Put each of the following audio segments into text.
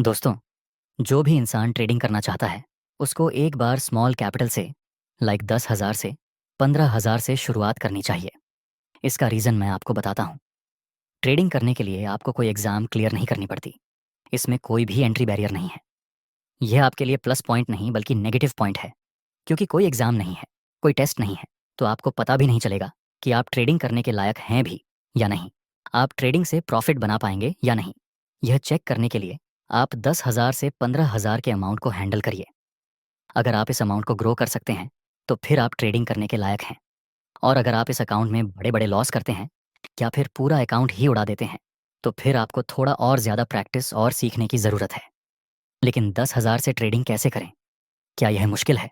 दोस्तों, जो भी इंसान ट्रेडिंग करना चाहता है, उसको एक बार स्मॉल कैपिटल से लाइक 10,000 से 15,000 से शुरुआत करनी चाहिए। इसका रीज़न मैं आपको बताता हूँ। ट्रेडिंग करने के लिए आपको कोई एग्ज़ाम क्लियर नहीं करनी पड़ती। इसमें कोई भी एंट्री बैरियर नहीं है। यह आपके लिए प्लस पॉइंट नहीं बल्कि नेगेटिव पॉइंट है। क्योंकि कोई एग्ज़ाम नहीं है, कोई टेस्ट नहीं है, तो आपको पता भी नहीं चलेगा कि आप ट्रेडिंग करने के लायक हैं भी या नहीं। आप ट्रेडिंग से प्रॉफ़िट बना पाएँगे या नहीं। यह चेक करने के लिए आप 10,000 से 15,000 के अमाउंट को हैंडल करिए। अगर आप इस अमाउंट को ग्रो कर सकते हैं, तो फिर आप ट्रेडिंग करने के लायक हैं। और अगर आप इस अकाउंट में बड़े-बड़े लॉस करते हैं या फिर पूरा अकाउंट ही उड़ा देते हैं, तो फिर आपको थोड़ा और ज़्यादा प्रैक्टिस और सीखने की ज़रूरत है। लेकिन 10,000 से ट्रेडिंग कैसे करें? क्या यह मुश्किल है?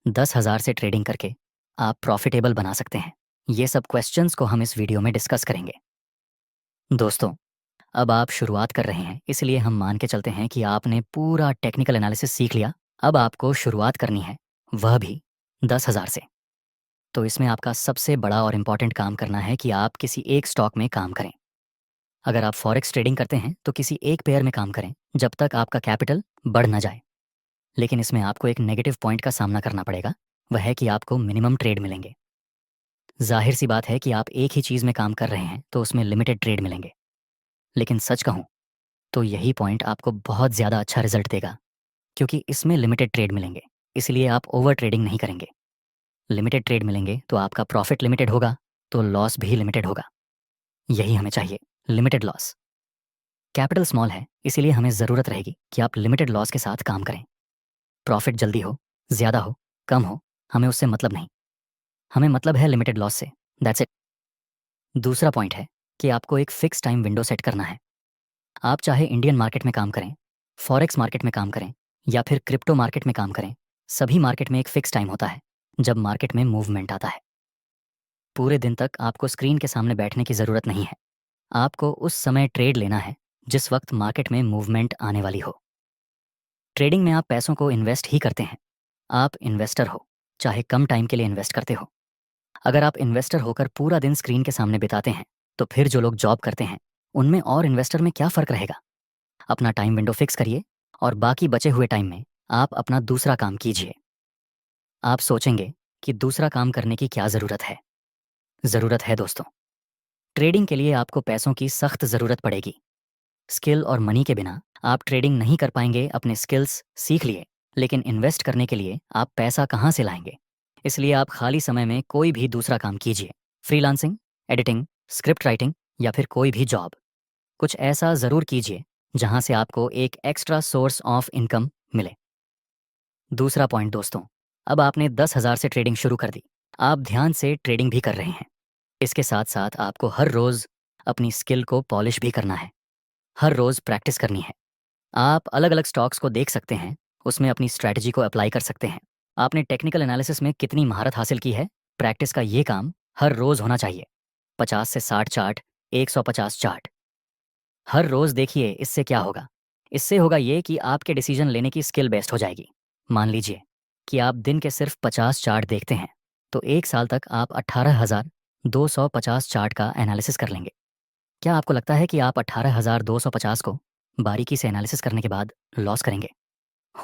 10,000 से ट्रेडिंग करके आप प्रॉफ़िटेबल बना सकते हैं। ये सब क्वेश्चंस को हम इस वीडियो में डिस्कस करेंगे। दोस्तों, अब आप शुरुआत कर रहे हैं, इसलिए हम मान के चलते हैं कि आपने पूरा टेक्निकल एनालिसिस सीख लिया। अब आपको शुरुआत करनी है, वह भी 10,000 से। तो इसमें आपका सबसे बड़ा और इम्पॉर्टेंट काम करना है कि आप किसी एक स्टॉक में काम करें। अगर आप फॉरेक्स ट्रेडिंग करते हैं, तो किसी एक पेयर में काम करें, जब तक आपका कैपिटल बढ़ ना जाए। लेकिन इसमें आपको एक नेगेटिव पॉइंट का सामना करना पड़ेगा, वह है कि आपको मिनिमम ट्रेड मिलेंगे। ज़ाहिर-सी बात है कि आप एक ही चीज़ में काम कर रहे हैं, तो उसमें लिमिटेड ट्रेड मिलेंगे। लेकिन सच कहूँ, तो यही पॉइंट आपको बहुत ज़्यादा अच्छा रिज़ल्ट देगा, क्योंकि इसमें लिमिटेड ट्रेड मिलेंगे, इसलिए आप ओवर ट्रेडिंग नहीं करेंगे। लिमिटेड ट्रेड मिलेंगे, तो आपका प्रॉफ़िट लिमिटेड होगा, तो लॉस भी लिमिटेड होगा। यही हमें चाहिए, लिमिटेड लॉस। कैपिटल स्मॉल है, इसीलिए हमें ज़रूरत रहेगी कि आप लिमिटेड लॉस के साथ काम करें। प्रॉफ़िट जल्दी हो, ज़्यादा हो, कम हो, हमें उससे मतलब नहीं। हमें मतलब है लिमिटेड लॉस से, दैट्स इट। दूसरा पॉइंट है कि आपको एक फ़िक्स टाइम विंडो सेट करना है। आप चाहे इंडियन मार्केट में काम करें, फॉरेक्स मार्केट में काम करें या फिर क्रिप्टो मार्केट में काम करें, सभी मार्केट में एक फ़िक्स टाइम होता है, जब मार्केट में मूवमेंट आता है। पूरे दिन तक आपको स्क्रीन के सामने बैठने की ज़रूरत नहीं है। आपको उस समय ट्रेड लेना है, जिस वक़्त मार्केट में मूवमेंट आने वाली हो। ट्रेडिंग में आप पैसों को इन्वेस्ट ही करते हैं। आप इन्वेस्टर हो, चाहे कम टाइम के लिए इन्वेस्ट करते हो। अगर आप इन्वेस्टर होकर पूरा दिन स्क्रीन के सामने बिताते हैं, तो फिर जो लोग जॉब करते हैं, उनमें और इन्वेस्टर में क्या फ़र्क रहेगा? अपना टाइम विंडो फिक्स करिए और बाकी बचे हुए टाइम में आप अपना दूसरा काम कीजिए। आप सोचेंगे कि दूसरा काम करने की क्या ज़रूरत है? ज़रूरत है दोस्तों। ट्रेडिंग के लिए आपको पैसों की सख्त ज़रूरत पड़ेगी। स्किल और मनी के बिना आप ट्रेडिंग नहीं कर पाएंगे। अपने स्किल्स सीख लिए, लेकिन इन्वेस्ट करने के लिए आप पैसा कहाँ से लाएंगे? इसलिए आप खाली समय में कोई भी दूसरा काम कीजिए। फ्रीलांसिंग, एडिटिंग, स्क्रिप्ट राइटिंग या फिर कोई भी जॉब। कुछ ऐसा ज़रूर कीजिए जहाँ से आपको एक एक्स्ट्रा सोर्स ऑफ इनकम मिले। दूसरा पॉइंट दोस्तों, अब आपने 10,000 से ट्रेडिंग शुरू कर दी। आप ध्यान से ट्रेडिंग भी कर रहे हैं। इसके साथ साथ आपको हर रोज़ अपनी स्किल को पॉलिश भी करना है। हर रोज़ प्रैक्टिस करनी है। आप अलग-अलग स्टॉक्स को देख सकते हैं, उसमें अपनी स्ट्रैटेजी को अप्लाई कर सकते हैं। आपने टेक्निकल एनालिसिस में कितनी महारत हासिल की है? प्रैक्टिस का ये काम हर रोज़ होना चाहिए। 50 से 60 चार्ट, 150 चार्ट। हर रोज़ देखिए, इससे क्या होगा? इससे होगा ये कि आपके डिसीजन लेने की स्किल बेस्ट हो जाएगी। मान लीजिए कि आप दिन के सिर्फ 50 चार्ट देखते हैं, तो 1 साल तक आप 18,250 चार्ट का एनालिसिस कर लेंगे। क्या आपको लगता है कि आप 18,250 को बारीकी से एनालिसिस करने के बाद लॉस करेंगे?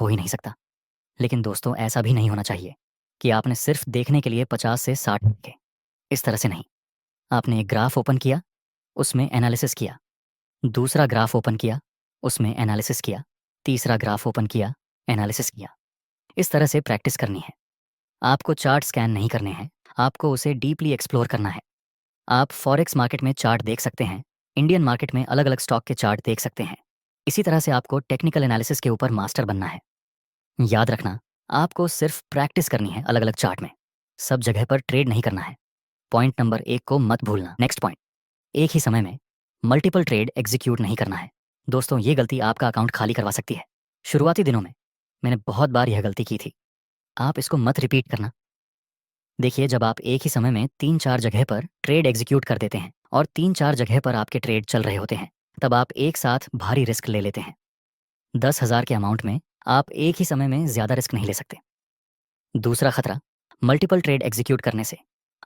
हो ही नहीं सकता। लेकिन दोस्तों, ऐसा भी नहीं होना चाहिए कि आपने सिर्फ देखने के लिए 50 से 60 देखे। इस तरह से नहीं। आपने एक ग्राफ ओपन किया, उसमें एनालिसिस किया। दूसरा ग्राफ ओपन किया, उसमें एनालिसिस किया। तीसरा ग्राफ ओपन किया, एनालिसिस किया। इस तरह से प्रैक्टिस करनी है। आपको चार्ट स्कैन नहीं करने हैं, आपको उसे डीपली एक्सप्लोर करना है। आप फॉरेक्स मार्केट में चार्ट देख सकते हैं, इंडियन मार्केट में अलग-अलग स्टॉक के चार्ट देख सकते हैं। इसी तरह से आपको टेक्निकल एनालिसिस के ऊपर मास्टर बनना है। याद रखना, आपको सिर्फ प्रैक्टिस करनी है अलग-अलग चार्ट में। सब जगह पर ट्रेड नहीं करना है। पॉइंट नंबर 1 को मत भूलना। नेक्स्ट पॉइंट, एक ही समय में मल्टीपल ट्रेड एग्जीक्यूट नहीं करना है। दोस्तों, ये गलती आपका अकाउंट खाली करवा सकती है। शुरुआती दिनों में मैंने बहुत बार यह गलती की थी। आप इसको मत रिपीट करना। देखिए, जब आप एक ही समय में 3-4 जगह पर ट्रेड एग्जीक्यूट कर देते हैं और 3-4 जगह पर आपके ट्रेड चल रहे होते हैं, तब आप एक साथ भारी रिस्क ले लेते हैं। 10,000 के अमाउंट में आप एक ही समय में ज़्यादा रिस्क नहीं ले सकते। दूसरा खतरा, मल्टीपल ट्रेड एग्जीक्यूट करने से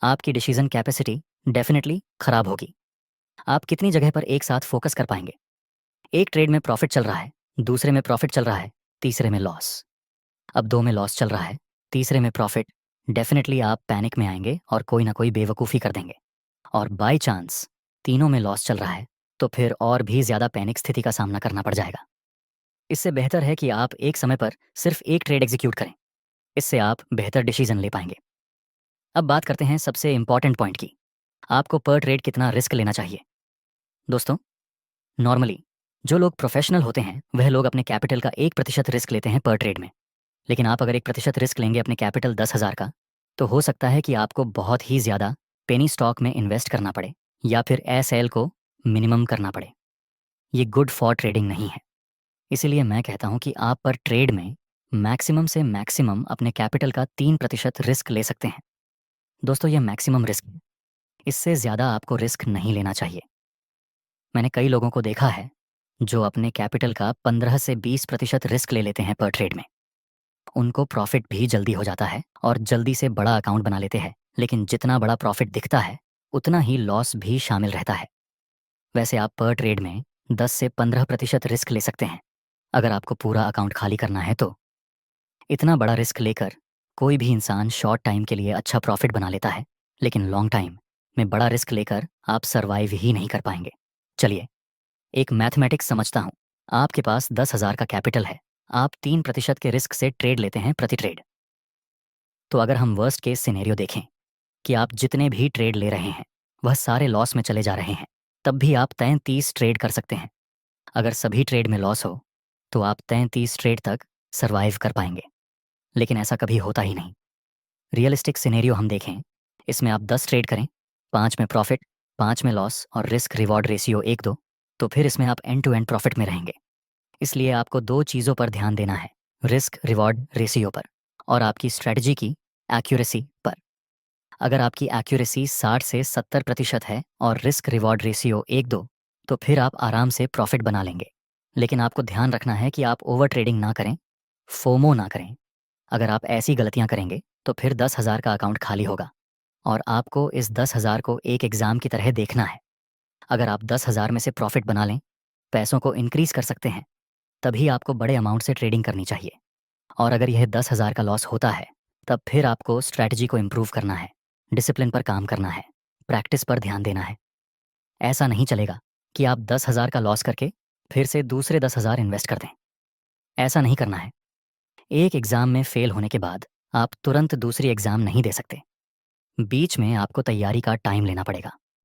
आपकी डिसीजन कैपेसिटी डेफिनेटली खराब होगी। आप कितनी जगह पर एक साथ फोकस कर पाएंगे? एक ट्रेड में प्रॉफिट चल रहा है, दूसरे में प्रॉफिट चल रहा है, तीसरे में लॉस। अब 2 में लॉस चल रहा है, तीसरे में प्रॉफिट। डेफिनेटली आप पैनिक में आएंगे और कोई ना कोई बेवकूफ़ी कर देंगे। और बाय चांस तीनों में लॉस चल रहा है, तो फिर और भी ज़्यादा पैनिक स्थिति का सामना करना पड़ जाएगा। इससे बेहतर है कि आप एक समय पर सिर्फ एक ट्रेड एग्जीक्यूट करें। इससे आप बेहतर डिसीजन ले पाएंगे। अब बात करते हैं सबसे इंपॉर्टेंट पॉइंट की। आपको पर ट्रेड कितना रिस्क लेना चाहिए। दोस्तों, नॉर्मली जो लोग प्रोफेशनल होते हैं वह लोग अपने कैपिटल का 1% रिस्क लेते हैं पर ट्रेड में। लेकिन आप अगर 1% रिस्क लेंगे अपने कैपिटल 10,000 का, तो हो सकता है कि आपको बहुत ही ज़्यादा पेनी स्टॉक में इन्वेस्ट करना पड़े या फिर एसएल को मिनिमम करना पड़े। ये गुड फॉर ट्रेडिंग नहीं है। इसीलिए मैं कहता हूँ कि आप पर ट्रेड में मैक्सिमम से मैक्सिमम अपने कैपिटल का 3% रिस्क ले सकते हैं। दोस्तों, ये मैक्सिमम रिस्क है। इससे ज़्यादा आपको रिस्क नहीं लेना चाहिए। मैंने कई लोगों को देखा है जो अपने कैपिटल का 15 से 20% रिस्क ले लेते हैं पर ट्रेड में। उनको प्रॉफिट भी जल्दी हो जाता है और जल्दी से बड़ा अकाउंट बना लेते हैं, लेकिन जितना बड़ा प्रॉफिट दिखता है उतना ही लॉस भी शामिल रहता है। वैसे आप पर ट्रेड में 10 से 15% रिस्क ले सकते हैं अगर आपको पूरा अकाउंट खाली करना है तो। इतना बड़ा रिस्क लेकर कोई भी इंसान शॉर्ट टाइम के लिए अच्छा प्रॉफिट बना लेता है, लेकिन लॉन्ग टाइम में बड़ा रिस्क लेकर आप सर्वाइव ही नहीं कर पाएंगे। चलिए, एक मैथमेटिक्स समझता हूँ। आपके पास 10,000 का कैपिटल है। आप 3% के रिस्क से ट्रेड लेते हैं प्रति ट्रेड। तो अगर हम वर्स्ट केस सिनेरियो देखें कि आप जितने भी ट्रेड ले रहे हैं वह सारे लॉस में चले जा रहे हैं, तब भी आप 33 ट्रेड कर सकते हैं। अगर सभी ट्रेड में लॉस हो तो आप 33 ट्रेड तक सर्वाइव कर पाएंगे। लेकिन ऐसा कभी होता ही नहीं। रियलिस्टिक सिनेरियो हम देखें, इसमें आप 10 ट्रेड करें, 5 में प्रॉफिट, 5 में लॉस और रिस्क रिवॉर्ड रेशियो 1-2, तो फिर इसमें आप एंड टू एंड प्रॉफिट में रहेंगे। इसलिए आपको 2 चीज़ों पर ध्यान देना है, रिस्क रिवॉर्ड रेशियो पर और आपकी स्ट्रैटेजी की एक्यूरेसी पर। अगर आपकी एक्यूरेसी 60 से 70% है और रिस्क रिवॉर्ड रेशियो 1-2, तो फिर आप आराम से प्रॉफिट बना लेंगे। लेकिन आपको ध्यान रखना है कि आप ओवर ट्रेडिंग ना करें, फोमो ना करें। अगर आप ऐसी गलतियां करेंगे तो फिर 10,000 का अकाउंट खाली होगा और आपको इस 10,000 को एक एग्ज़ाम की तरह देखना है। अगर आप 10,000 में से प्रॉफिट बना लें, पैसों को इंक्रीज कर सकते हैं, तभी आपको बड़े अमाउंट से ट्रेडिंग करनी चाहिए। और अगर यह 10,000 का लॉस होता है, तब फिर आपको स्ट्रैटेजी को इम्प्रूव करना है, डिसिप्लिन पर काम करना है, प्रैक्टिस पर ध्यान देना है। ऐसा नहीं चलेगा कि आप 10,000 का लॉस करके फिर से दूसरे 10,000 इन्वेस्ट कर दें। ऐसा नहीं करना है। एक एग्ज़ाम में फेल होने के बाद आप तुरंत दूसरी एग्ज़ाम नहीं दे सकते। बीच में आपको तैयारी का टाइम लेना पड़ेगा।